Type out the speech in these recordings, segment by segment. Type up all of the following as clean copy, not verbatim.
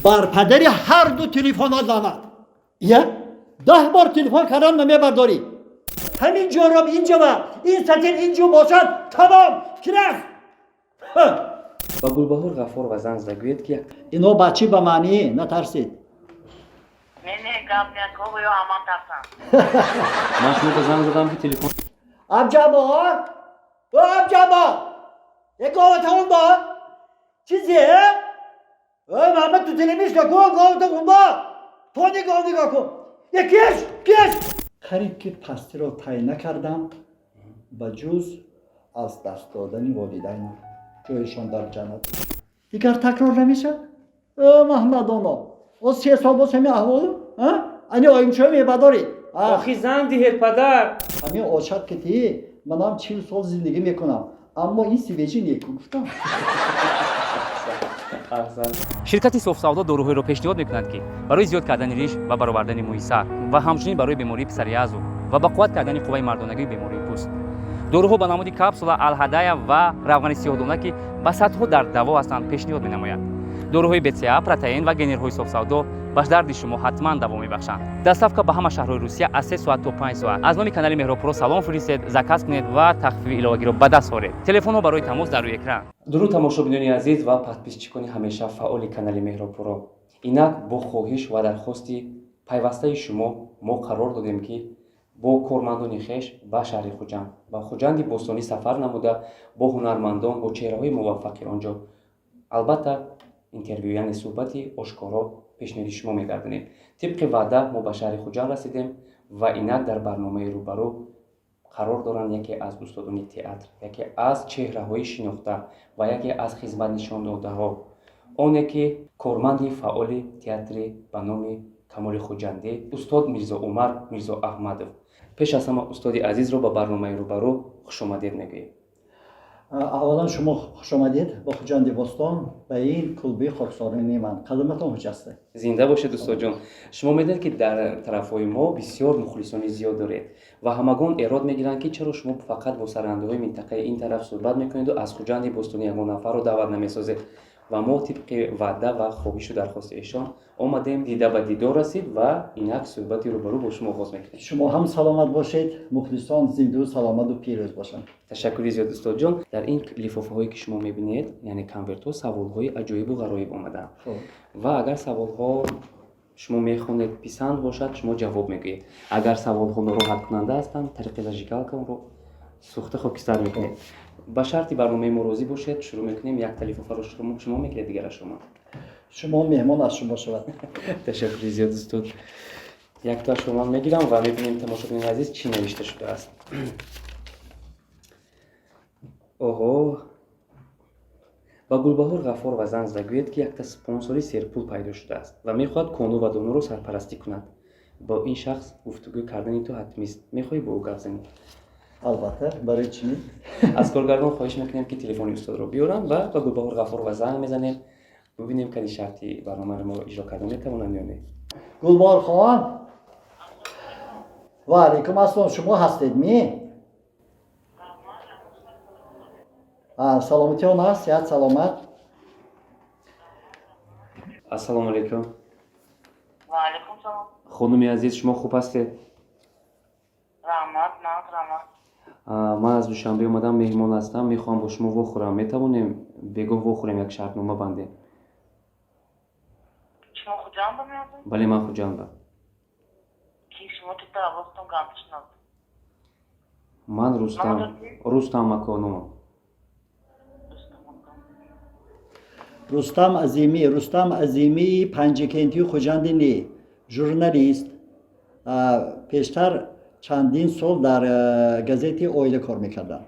برپدری هر دو تلفن ها زند. یه 10 بار تلفن کردم نمیبرداری. همین جرم اینجا و این سطل اینجا باشد تمام کرخ. با گلبهار غفور و زن زدگوید که اینو بچی به معنی نترسید. نه گپ نکو یا همان ترسم. من شما که زن زدم که تلفن عبجبا او عبجبا یک گاوتون با چیزیه؟ محمد تو تلمیش که گاوتون با تو نگاه کن یکیش خرید که پستی رو تایی نکردم به جز از دست دادن والدینم جایشان در جنت دیگر تکرار نمیشه؟ محمد آنا از 3 سال باز همین احوالم؟ اینی آیم چه میبداری؟ آخی زن دیهت پدر همین آشد که تی منم 40 سال زندگی میکنم اما این سیویجی نیکو گفتم. شرکت سوف سودا داروهایро пешниҳод мекунад ки барои зиёд кардани риш ва баровардани мӯи сар ва ҳамчунин барои бемории писари азу ва ба қувват кардани қувваи мардонагии бемории пӯст. дороҳо ба намуди капсула алҳадая ва равғани сиёҳдона ки ба сатҳо дар даво ҳастанд пешниҳод менамояд. дороҳои бца протеин ва генерҳои соф савдо ба дарди шумо ҳатман даво мебахшанд. доставка ба ҳама шаҳрҳои русия аз 3 соат то 5 соат. аз номи канали меҳробпуро салом фиристед, заказ кунед ва тахфифи иловагиро ба даст оред. телефонҳо барои тамос дар рӯи экран. дуруд тамошобинони азиз ва подписчикони ҳамеша фаъоли канали меҳробпуро. инак бо хоҳиш ва дархости пайвастаи шумо мо қарор додем ки бо кормандони хеш ба шаҳри хуҷанд ба хуҷанди бостонӣ сафар намуда бо ҳунармандон бо чеҳраҳои муваффақи он ҷо албатта интервю яъне суҳбати ошкоро пешниҳоди шумо мегардонем. тибқи ваъда мо ба шаҳри хуҷанд расидем ва инак дар барномаи рӯбарӯ қарор доранд яке аз устодони театр, яке аз чеҳраҳои шинохта ва яке аз хизматнишондодаҳо, оне ки корманди фаъоли театри ба номи Камоли Хуҷандӣ, устод Мирзо Умар Мирзо Аҳмадов. пеш аз ҳама устоди азизро ба барномаи рӯбарӯ хушомадед мегӯем. اولا شما خوش آمدید با خوجند بستان به این کلبه خاکسارانی من قدمتان حجسته зинда бошед устод ҷон. шумо медонед ки дар тарафҳои мо бисёр мухлисони зиёд доред ва ҳамагон эрод мегиранд ки чаро шумо фақат бо сарандаҳои минтақаи ин тараф суҳбат мекунеду аз хуҷанди бостонӣ ягон нафарро даъват намесозед. ва мо тибқи ваъда ва хоҳишу дархости эшон омадем дида ба дидор расид ва инак суҳбати рӯбарӯ бо шумо оғоз мекунем. شما هم سلامت باشید مخلصان زنده و سلامت و پیروز бошанд. ташаккури зиёд устод ҷон. дар ин лифофаҳое ки шумо мебинед яъне конвертҳо саволҳои аҷоибу ғароиб омадаанд ва агар саволҳо шумо мехонед писанд бошад шумо ҷавоб мегӯед. агар саволҳо нороҳаткунанда ҳастанд тариқи лажикалка онро сӯхта хокистар мекунед. ба шарти барномаи мо розӣ бошед шурӯъ мекунем. якта лифофаро шумо мегиред дигара шумо. شما مهمان از شما شود. ташаккури зиёд устод. якта аз шумо мегирам ва мебинем тамошобини азиз чӣ навишта шудааст. оҳо ба гулбаҳор ғафор ва зан зада гӯяд ки якта спонсори серпул пайдо шудааст ва мехоҳад кону ва доноро сарпарастӣ кунад. бо ин шахс гуфтугӯ кардани ту ҳатмист. мехоҳӣ бо ӯ гап занӣ? البته برای چی؟ аз коргардон хоҳиш мекунем ки телефони устодро биёранд ва ба гулбаҳор ғафор ва зан мезанем бибинем кади шарти барномаро мо иҷро кардан метавонанд ё не. گلبار خان و علیکم السلام شما هستید می؟ سلامتی ها هست؟ صحت سلامت؟ ассалому алайкум. وعلیکم سلام. хонуми азиз шумо хуб ҳастед? رحمت رحمت. ман аз душанбе омадам меҳмон ҳастам. мехоҳам бо шумо вохӯрам. метавонем бегоҳ вохӯрем як шартнома бандем? شما خوجند میادین؟ бале ман хуҷандам. کی شما تو دعواستون گمش ناد. ман рустам маконумам. رستم عظیمی پنجکنتی خوجند نی ژورنالیست پیشتر چندین سال در گازت اویل کار میکردم.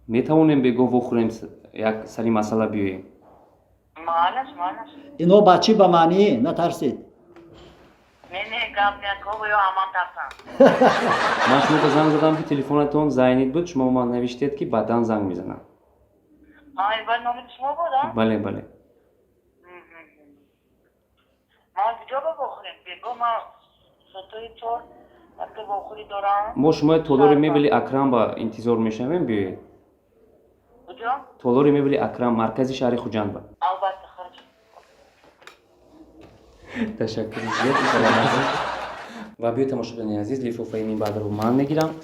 метавонем бегоҳ вохӯрем як сари масъала биёем? مالش. اینو بچی به معنی نترسید. نه گپ نکو یا همان ترسم. ман шумо зан задам ки телефонатон зайнид буд. шумо ман навиштед ки баъдан занг мезанам. اول نامید شما بود؟ бале ما کجا بخوریم؟ بگو ما ستوی طور وقتی بخوری دارم. мо шумои толори мебели акрам ба интизор мешавем биёед. کجا؟ толори мебели акрам маркази шаҳри хуҷанд ба. البته تشکر زیاد سلام عزیز. و بیاید تماشاگران عزیز لیفافه بعد رو من میگیرم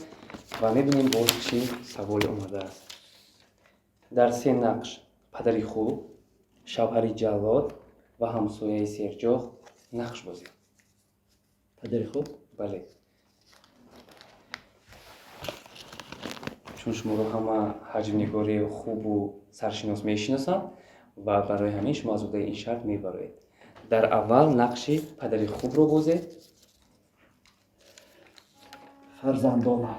و میبینیم باز چی سوال اومده است. در سه نقش پدری خوب، شوهری جواد و همسایه سرجاخ نقش بازی. پدری خوب. بله. چون شما رو همه حجم‌نگاری خوب و سرشناس میشناسن و برای همین شما از این شرط میبرید. در اول نقش پدری خوب رو بازید. فرزندانم،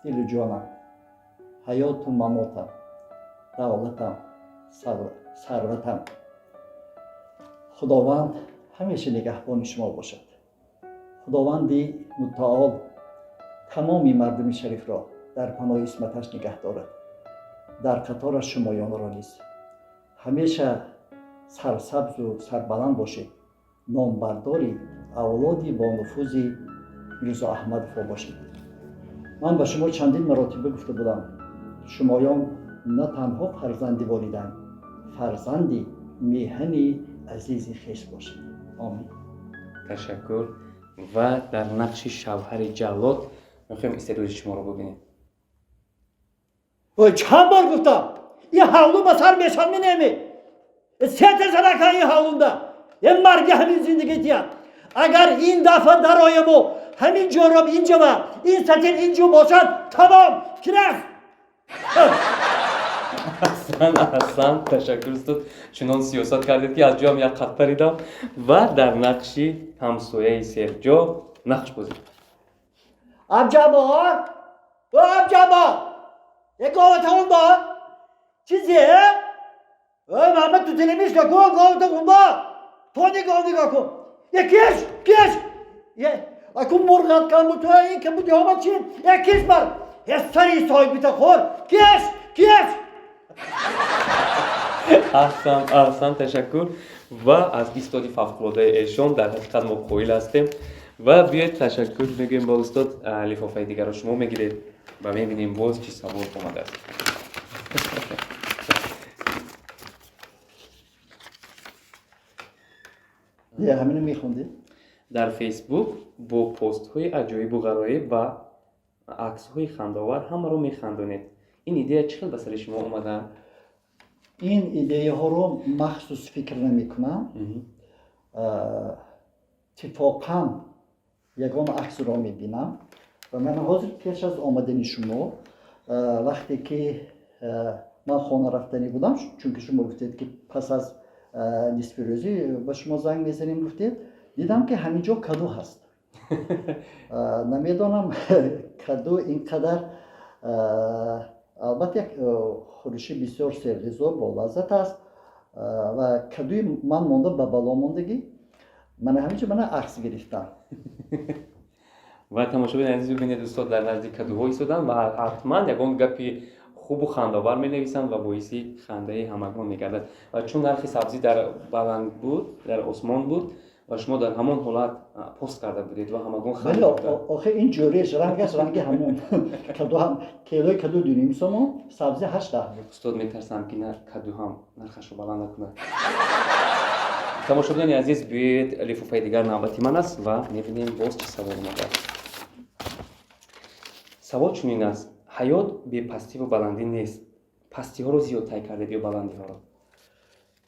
دل جانم، حیات و مماتم، دولتم، ثروتم. خداوند همیشه نگهبان شما باشد. خداوندی متعال تمامی مردم شریف را در پناه عصمتش نگه دارد. در قطارش شمایان را نیز همیشه سرسبز و سربلند باشید. نامبرداری اولادی با نفوذی میرزا احمد فا باشید. من به شما چندین مراتبه گفته بودم شمایان نه تنها فرزندی والدین، فرزندی میهنی عزیزی خویش باشید. آمین. تشکر. و در نقش شوهر جواد میخوایم استعداد شما رو ببینیم. وای چند بار گفتم این حولو به سر میشم می نمی. سه تزرکه این حولونده یه مرگ همین زندگی دید. اگر این دفعه در آیم و همین جراب اینجا و این سطل اینجا باشد تمام کرخ. احسن تشکر استاد. چنان سیاست کردید که از جام یک خط پریدم. و در نقش همسایه سرجاخ نقش بازی. ابجبا یک قاوت اون با چیزیه؟ محمد تو تلمیش که کن قاوت اون با تو نگاه کن کش اکو مرغت کن بود تو این که بودی همه چین کش بر سری صاحبی تا خور کش احسن تشکر. و از استادی فوق‌العاده ایشان در حقیقت ما قائل هستیم و بیاید تشکر میگیم با استاد. لیفافه دیگر رو شما میگیرید و میبینیم باز چی سوال اومده است. یه همینو میخوندی؟ در فیسبوک با پست های عجایب و غرایب و عکس های خندآور همه رو میخندونید. این ایده چه به سر شما اومده؟ این ایده ها رو مخصوص فکر نمی کنم. اتفاقاً یگان عکس رو می بینم و من حاضر پیش از آمدن شما وقتی که من خانه رفتنی بودم چون که شما گفتید که پس از نصف روزی به شما زنگ میزنیم گفتید دیدم که همینجا کادو هست. نمیدونم کادو اینقدر البته یک خورشی بسیار سرریز و با لذت است و کادوی من مونده به بالا موندگی من همینجا من عکس گرفتم. و تماشاگران عزیز ببینید استاد در نزدیک کادوها ایستادن و حتما یگان گپی خوب و خندآور می نویسند و باعث خنده همگان می گردد. و چون نرخ سبزی در بلند بود در آسمان بود و شما در همان حالت پست کرده بودید و همگان خنده ولی بودند. آخه این جوریش رنگش رنگ همون کادو هم کیلوی کادو 2.5 تومان سبزی 8 بود. استاد میترسم که کادو هم نرخش رو بلند نکنه. تماشاگران عزیز بیاید لیفافه دیگر نوبتی من است و میبینیم باز چه سوال اومده است. سوال چنین است: حیات بی پستی و بلندی نیست. پستی ها رو زیاد طی کردید یا بلندی ها رو؟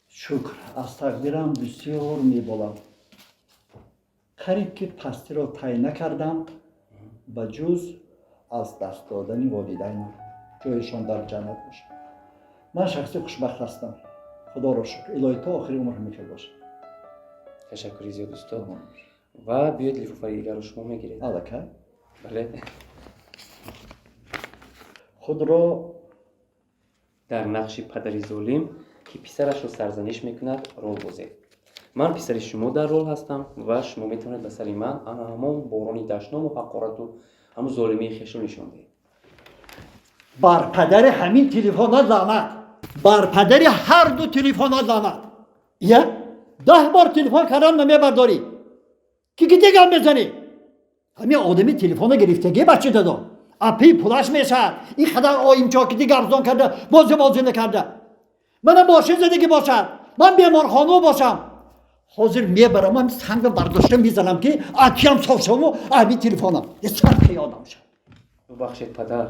شکر از تقدیرم بسیار میبالم. قریب که پستی را طی نکردم به جز از دست دادن والدینم جایشان در جنت باشه. من شخصی خوشبخت هستم. خدا را شکر. الهی تا آخر عمر میکر باشه. تشکری زیاد استاد. و بیاید لیفافه دیگر رو شما میگیرید. الکی بله. خود را در نقش پدری ظالم که پسرش رو سرزنش میکند رول بازید. من پسر شما در رول هستم و شما میتونید به سر من همون بارانی دشنام و حقارت و همون ظالمی خویش رو نشان دهید. بر پدر همین تلفن‌ها لعنت. بر پدر هر دو تلفن‌ها لعنت. 10 بار تلفن کردم نمیبرداری. کی دیگه بزنی؟ همین آدمی تلفن گرفتگی بچه داد. اپی پولش میشه. این خدای آیم چا که دیگه ارزان کرده بازی نکرده. من باشه زندگی باشد. من بیمارخانه باشم. حاضر میبرم هم سنگ برداشته میزنم که آکیم صاف شم و آبی تلفنم یه سر یادم شد. ببخشید پدر،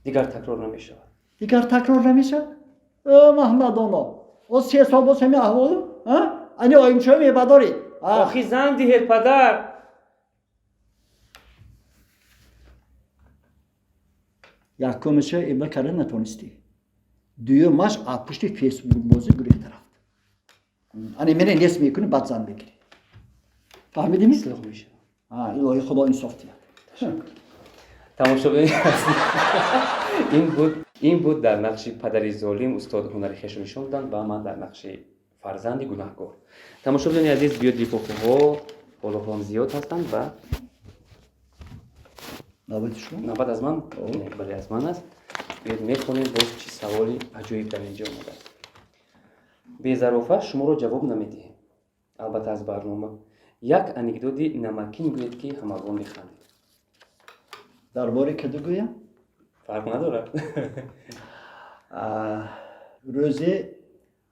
دیگر تکرار نمیشود. دیگر تکرار نمیشه؟ محمد آنا او 3 سال باز همین احوالو؟ انی آیم شو میبداری؟ آخی زن دهید پدر. یکمشه ایبلا کاره نتونستی. دومش پشت فیسبوک بازی گریخته رفت. انی منه نیست میکنی بعد زن بگیری. فهمیدی می؟ اصلاح میشه. الهی خدا انصاف دید. تماشاگران این بود در نقش پدری ظالم استاد هنری خویش نشوندن و من در نقش فرزند گناهکار. تماشاگران عزیز بیاد لیفوفوها بالا هم زیاد هستند و نوبت شما؟ نوبت از من؟ نه بله از من است. بیاد میخونیم باز چی سوالی عجیب در اینجا اومده است. به ظرافت شما رو جواب نمیدهیم. البته از برنامه یک انکدوتی نمکی میگوید که همگان میخندید. درباره کدو گویم؟ فرق نداره. روزی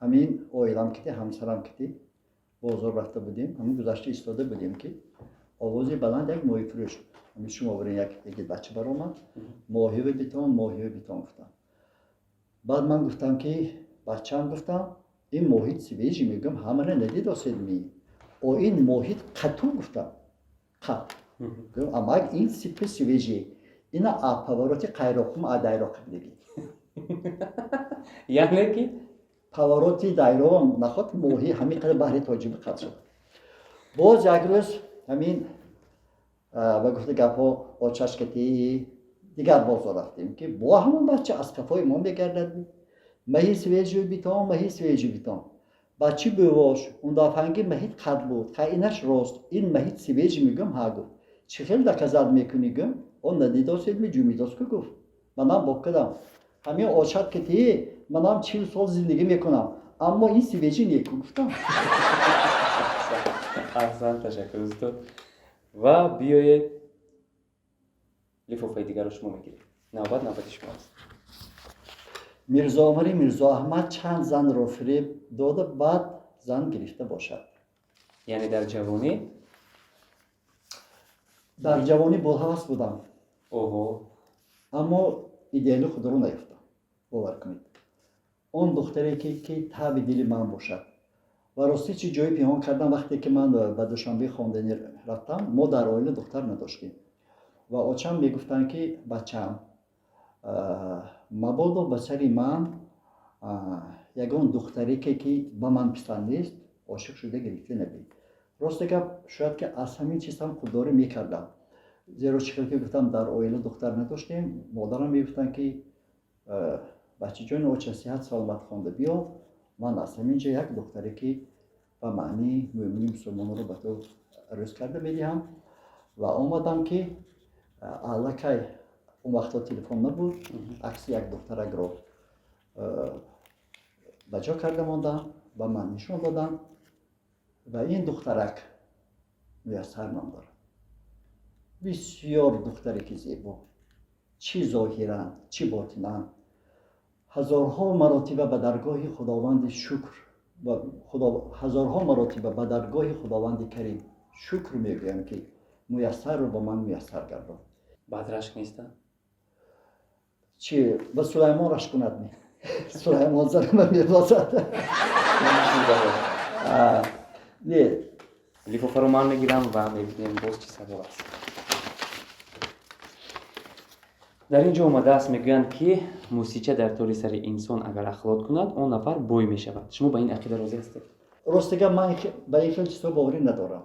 همین اویلم کتی همسرم کتی بازار رفته بودیم. همین گذشته ایستاده بودیم که آوازی بلند یک ماهی فروش بود. همین شما برین یک بچه برآمد ماهی بیتام گفتم. بعد من گفتم که بچه‌ام گفتم این محیط سویجی میگم همه ندید آسید می او این محیط قطو گفتم قط اما این سیپ سویجی اینا پاوراتی قیراقم دایراق بگی یعنی که پاوراتی دایراق نخواد محیط همین قدر بحری تاجیب قط شد. باز یک روز همین و گفته گفا آچش کتی دیگر بازار رفتیم که با همون بچه از کفای ما بگردد مهی سویجی بیتام بچه بواش اون دافنگی مهید قد بود که اینش راست این مهید سویجی میگم ها گفت چه خیلی دکه زد میکنی گم اون ندیداست می جومیداست که گفت منم با کدم همین آچت کتی منم 40 سال زندگی میکنم اما این سویجی نیکو گفتم. احسن تشکر استاد و بیایید لیفوفای دیگر رو شما میگیرید. نوبت شماست. میرزا عمری میرزا احمد چند زن رو فریب داده بعد زن گرفته باشد. یعنی در جوانی؟ در جوانی بلحوث بودم. اوهو. اما ایدئال خود رو نیفتم. باور کنید. اون دختری که تاب دل من باشد. و راستی چی جایی پیمان کردم وقتی که من به دوشنبه خواندنی رفتم ما در عائله دختر نداشتیم. و آچم میگفتن که بچه‌ام مبادا به سر من یگان دختری که با من پسند نیست عاشق شده گرفته نبید. راست گپ شاید که از همین چیز هم خودداری میکردم. زیرا چیکار که گفتم در عائله دختر نداشتیم مادرم میگفتن که بچه جان آچه صحت سلامت خوانده بیا من از همینجا یک دختری که به معنی مومنی مسلمان رو به تو عرض کرده میدیم و آمدم که علاقه اون وقتا تلفن نبود عکس یک دخترک رو بجا کرده ماندم و من نشون دادم و این دخترک میسر نام دارد. بسیار دختری که زیبا چی ظاهرا چی باطنا هزارها مراتب به درگاه خداوند شکر و هزارها مراتب به درگاه خداوند کریم شکر میگویم که میسر رو با من میسر گردان. بعد رشک نیستن؟ چی؟ به سلیمان رشک کند می سلیمان زرمه میبازد. نه لیفوفه رو من میگیرم و میبینیم باز چی سبب است. در اینجا اومده است میگویند که موسیقی در طور سر انسان اگر اخلاق کند اون نفر بوی میشود. شما با این عقیده راضی هستید؟ راستگه من به این خیلی چیزا باوری ندارم.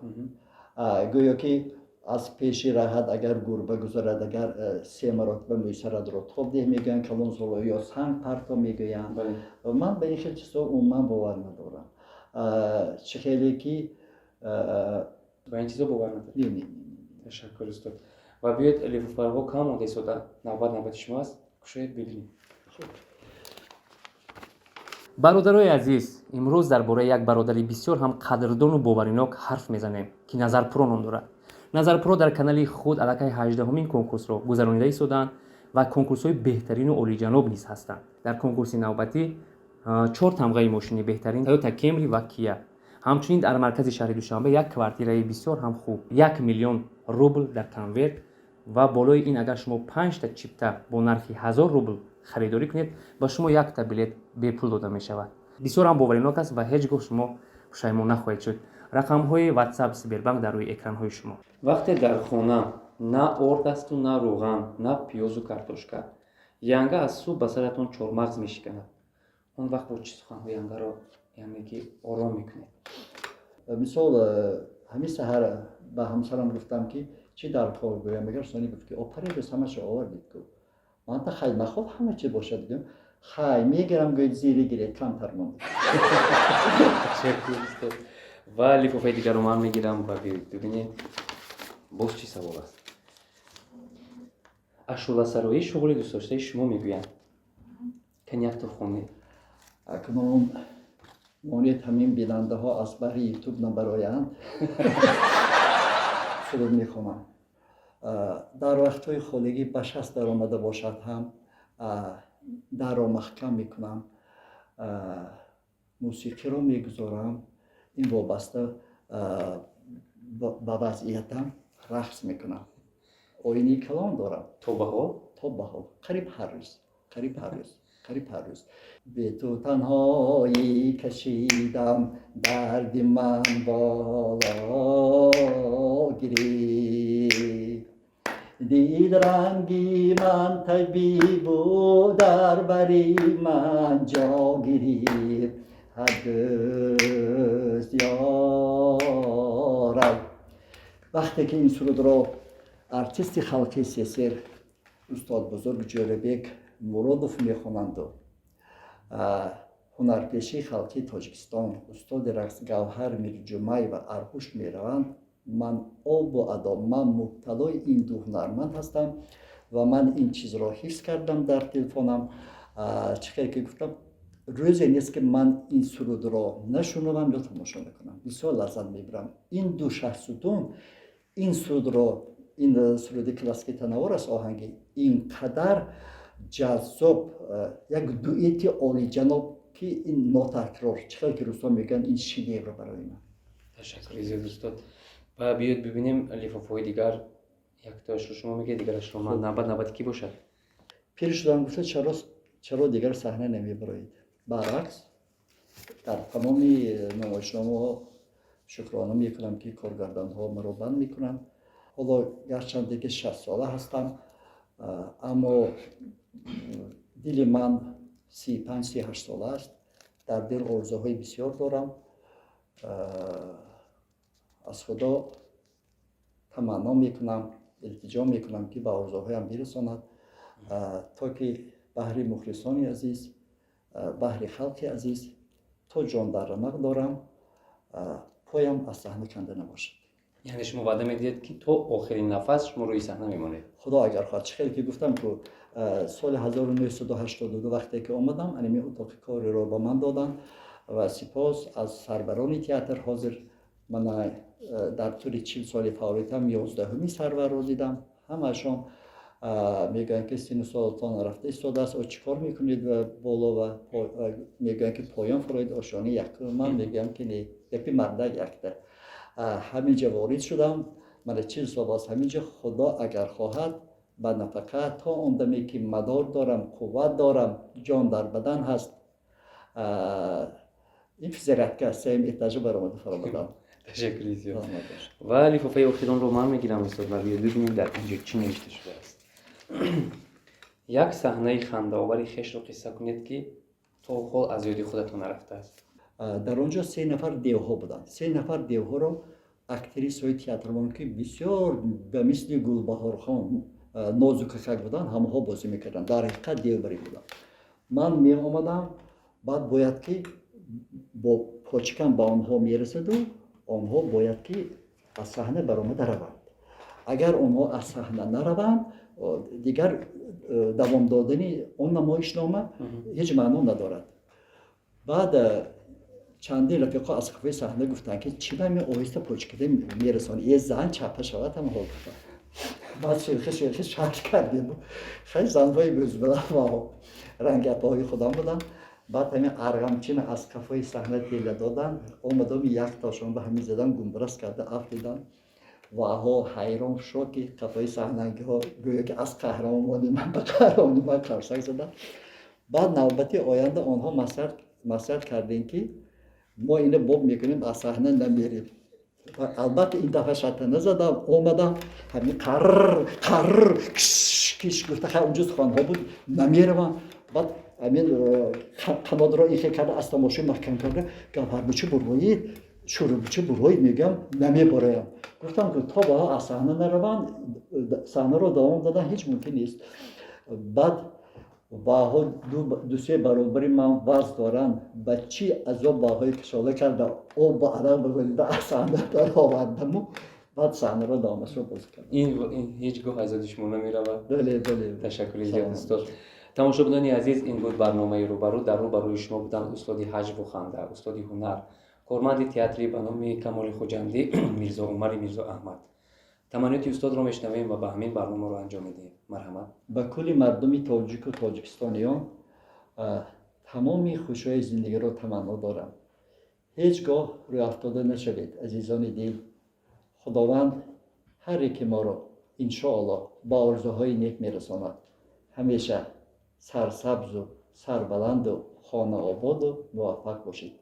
گویا که از پیش راحت اگر گربه گذارد اگر 3 مرتبه میسرد رو تاب ده میگن کلون زلو یا سنگ پرتا میگوین. من به این خیلی چیزا عموما باور ندارم. چه خیلی که با این چیزا باور ندارم. نه. تشکر استاد. و بیاید لیفوفه ها کم مونده شده. نوبت شماست. کشید ببینید. برادرای عزیز، امروز درباره یک برادری بسیار هم قدردان و باورناک حرف میزنیم که نظرپرو نام دارد. نظرپرو در کانال خود علاقه 18مین کنکورس را گذرانیده ایستادند و کنکورس‌های بهترین و عالی‌جناب نیز هستند. در کنکورس نوبتی 4 تمغه ماشین بهترین تویوتا کمری و کیا ҳамчунин дар маркази шаҳри душанбе як квартираи бисёр ҳам хуб 1 миллион рубл дар конверт ва болои ин агар шумо 5 та чипта бо нархи 1000 рубл харидорӣ кунед ба шумо як та билет бепул дода мешавад. Бисёр ҳам боваринок аст ва ҳеҷ гоҳ шумо пушаймон нахоҳед шуд. рақамҳои WhatsApp Сбербанк дар рӯи экранҳои шумо. вақте дар хона на орд асту на рӯған на пиёзу картошка, янга аз субҳ ба саратон чормағз мешиканад. он вақт бо чӣ суханҳо янгаро яъне ки ором мекунед? мисол ҳамин саҳар ба ҳамсарам гуфтам ки чӣ дар кор гӯям, мегар сони гуфт ки опаредос ҳамаша овардид гӯ манта хай нахоб ҳама чӣ бошад гӯям хай мегирам гӯед зири гиред камтар монда. ва лифофаи дигарро ман мегирам ва бибинед боз чӣ савол аст. ашъоласароӣ шуғли дӯстдоштаи шумо мегӯянд. каняктор хонед. акнун монед ҳамин бинандаҳо аз баҳри ютуб набароянд суруд мехонам. дар вақтҳои холигӣ ба шаст даромада бошад ҳам дарро маҳкам мекунам, мусиқиро мегузорам, ин вобаста ба вазъиятам рақс мекунам. оини калон дорам то ба ҳол қариб ҳар рӯз бе ту танҳоӣ кашидам дарди ман боло гирифт дид ранги ман табибу дар бари ман ҷо гирифт ҳадӯст ёрай. вақте ки ин сурудро артисти халқи СССР устод бузург ҷӯрабек муродов мехонанду ҳунарпеши халқи Тоҷикистон устоди рақс Гавҳар Мирҷумаева арҳуш мераванд, ман обу адо ман мубталои ин ду ҳунарманд ҳастам ва ман ин чизро ҳифз кардам дар телефонам. чӣ хеле ки гуфтам рӯзе нест ки ман ин сурудро нашунавам ё тамошо мекунам, бисёр лаззат мебирам. ин ду шаҳрсутун ин сурудро ин суруди классики танаввур аст оҳанги ин қадар ҷаззоб як дуэти олиҷаноб ки ин нотакрор чӣ хеле ки рӯзҳо мегӯянд ин шедевр барои ман. ташаккури зиёд устод. ва биёед бибинем лифофаҳои дигар яктоашро шумо мегӯед дигарашро ман навбати кӣ бошад? пир шудам гуфта чаро дигар саҳна намебароед. баръакс дар тамоми намоишномаҳо шукрона мекунам ки коргардонҳо маро банд мекунанд. ҳоло гарчанде ки 60 сола ҳастам, аммо дили ман 35-38 сола аст. дар дил орзуҳои бисёр дорам. аз худо таманно мекунам, илтиҷо мекунам ки ба орзуҳоям бирасонад, то ки баҳри мухлисони азиз, баҳри халқи азиз то ҷон дар рамақ дорам, поям аз саҳна канда намошад. яъне шумо ваъда медиҳед ки то охирин нафас шумо рӯи саҳна мемонед? худо агар хоҳад. чӣ хеле ки гуфтам ку соли 1982 вақте ки омадам аними утоқи кориро ба ман доданд ва сипос аз сарварони театр ҳозир мана дар тӯри 40 соли фаъолиятам 11-умин сарварро дидам. ҳамаашон мегӯянд ки сину солатон рафта истодааст, о чӣ кор мекунед ва боло ва мегӯянд ки поён фуроид ошони якум. ман мегӯям ки не гапи мардак якта. ҳаминҷа ворид шудам, мана 40 сол аст ҳаминҷа. худо агар хоҳад ба нафақа то он даме ки мадор дорам, қувват дорам, ҷон дар бадан ҳаст, ин физиратка сеюм этажа баромада фаромадам. ташаккури зиёд. ва лифофаи охиронро ман мегирам устод ва бибинем дар инҷо чӣ навишта шудааст. як саҳнаи хандаовари хешро қисса кунед ки то ҳол аз ёди худатон нарафтааст. дар онҷо 3 нафар девҳо буданд. 3 нафар девҳоро актрисаҳои театрмон ки бисёр ба мисли Гулбаҳорхон нозукакак буданд, ҳамаҳо бозӣ мекарданд. дар ҳақиқат девбарӣ буданд. ман меомадам, баъд бояд ки бо почкам ба онҳо мерасаду онҳо бояд ки аз саҳна баромада раванд. агар онҳо аз саҳна нараванд, дигар давом додани он намоишнома ҳеҷ маъно надорад. баъд чандин рафиқо аз қафои саҳна гуфтанд ки чӣ ба ми оҳиста почкида мерасонӣ, е зан чапа шавад ҳам ҳол гуфта. баъд шелхи шарт кардем. хеле занҳои бӯзбиланд ва рангапаҳои худам буданд. بعد همین ارغمچین از کفای صحنه تیله دادن، اومدم یک تاشون به همین زدن گمبرس کرده افتیدن و ها حیران شد که کفای صحنه ها گویا که از قهرمانی من به قهرمانی من قرصک زدن. بعد نوبتی آینده آنها مسئله کردین که ما اینو باب میکنیم از صحنه نمیریم. و البته این دفعه شطه نزدم، اومدم همین قرر کش گفته خیلی اونجا خانه ها بود نمیرم. بعد همین قناد را ایخه کرده از تماشای محکم کرده گفت هر بچه بروید شروع بچه بروید میگم نمیبرایم. گفتم که تا با از صحنه نروند صحنه رو دوام دادن هیچ ممکن نیست. بعد باها دو سه برابری من وز دارن بچی از او باهای کشاله کرده او با عرق بگویده صحنه در آوردم و بعد صحنه را دامش رو باز کردم. این هیچگاه از شما نمیرود. بله. تشکر زیاد استاد. تماشاچیان عزیز، این بود برنامه روبرو. در روبروی شما بودن استاد هجو خنده، استاد هنر، کارمند تئاتری به نام کمال خوجندی، میرزا عمر میرزا احمد. تمنیات استاد را میشنویم و به همین برنامه رو انجام میدیم. مرحمت. به کل مردم تاجیک و تاجیکستانیان تمامی خوشی‌های زندگی را تمنا دارم. هیچگاه روی افتاده نشوید عزیزان دل. خداوند هر یک ما را انشاءالله با آرزوهای نیک میرساند. همیشه سرسبز و سربلند و خانه آباد و موفق باشید.